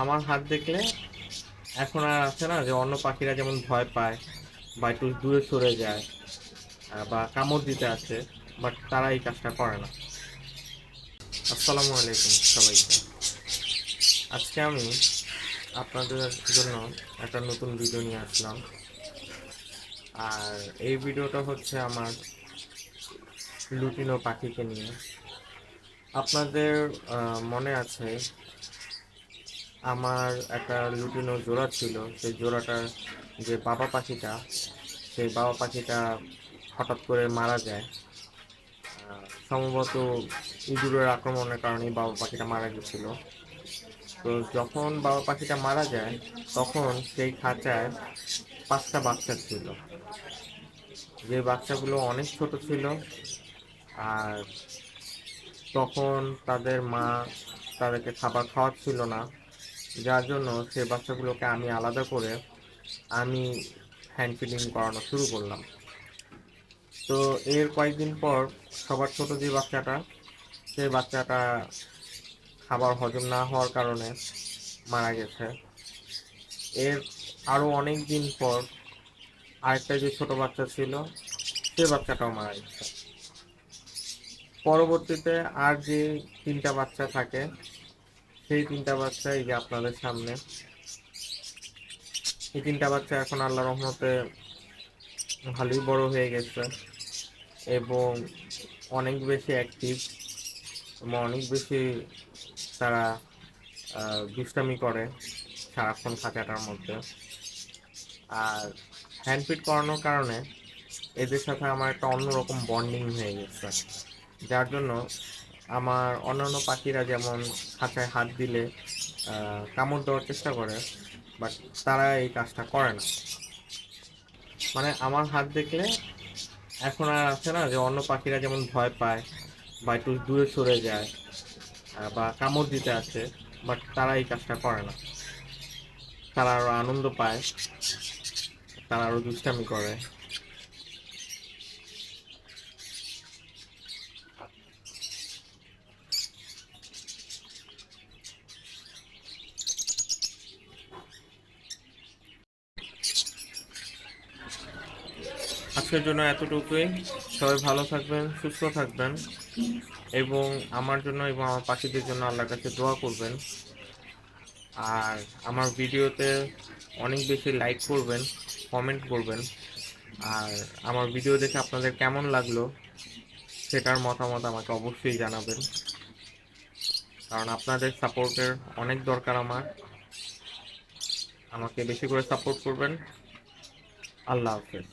আমার হাত দেখলে এখন আর আছে না যে অন্য পাখিরা যেমন ভয় পায় বা একটু দূরে সরে যায় বা কামড় দিতে আসে, বাট তারা এই কাজটা করে না। আসসালামু আলাইকুম সবাইকে। আজকে আমি আপনাদের জন্য একটা নতুন ভিডিও নিয়ে আসলাম। আর এই ভিডিওটা হচ্ছে আমার লুটিনো পাখিকে নিয়ে। আপনাদের মনে আছে আমার একটা লুটিনো জোড়া ছিল, সেই জোড়াটার যে বাবা পাখিটা, সেই বাবা পাখিটা হঠাৎ করে মারা যায়। সম্ভবত ইঁদুরের আক্রমণের কারণেই বাবা পাখিটা মারা গেছিল। তো যখন বাবা পাখিটা মারা যায় তখন সেই খাঁচায় 5টা বাচ্চা ছিল, যে বাচ্চাগুলো অনেক ছোট ছিল। আর তখন তাদের মা তাদেরকে খাবার খাওয়াচ্ছিল না, যার জন্য সেই বাচ্চাগুলোকে আমি আলাদা করে আমি হ্যান্ড ফিডিং করানো শুরু করলাম। তো এর কয়েকদিন পর সবার ছোট যে বাচ্চাটা, সেই বাচ্চাটা খাবার হজম না হওয়ার কারণে মারা গেছে। এর আরো অনেক দিন পর আরেকটা যে ছোট বাচ্চা ছিল, সে বাচ্চাটাও মারা গেছে। পরবর্তীতে আর যে 3টা বাচ্চা থাকে, সেই 3টা বাচ্চা এই যে আপনাদের সামনে। এই 3টা বাচ্চা এখন আল্লাহ রহমতে ভালোই বড় হয়ে গেছে এবং অনেক বেশি অ্যাক্টিভ এবং অনেক বেশি তারা দুষ্টামি করে সারাক্ষণ খাঁচাটার মধ্যে। আর হ্যান্ড ফিড করানোর কারণে এদের সাথে আমার একটা অন্যরকম বন্ডিং হয়ে গেছে, যার জন্য আমার অন্যান্য পাখিরা যেমন খাঁচায় হাত দিলে কামড় দেওয়ার চেষ্টা করে, বাট তারা এই কাজটা করে না। আমার হাত দেখলে এখন আর আছে না যে অন্য পাখিরা যেমন ভয় পায় বা একটু দূরে সরে যায় বা কামড় দিতে আসে, বাট তারা এই কাজটা করে না। তারা আরো আনন্দ পায়, তারা আরো দুষ্টামি করে। আজকের জন্য এতটুকুই। সবাই ভালো থাকবেন, সুস্থ থাকবেন এবং আমার জন্য এবং আমার পাখিদের জন্য আল্লাহর কাছে দোয়া করবেন। আর আমার ভিডিওতে অনেক বেশি লাইক করবেন, কমেন্ট করবেন। আর আমার ভিডিও দেখে আপনাদের কেমন লাগলো সেটার মতামত আমাকে অবশ্যই জানাবেন, কারণ আপনাদের সাপোর্টের অনেক দরকার আমার। আমাকে বেশি করে সাপোর্ট করবেন। আল্লাহ হাফেজ।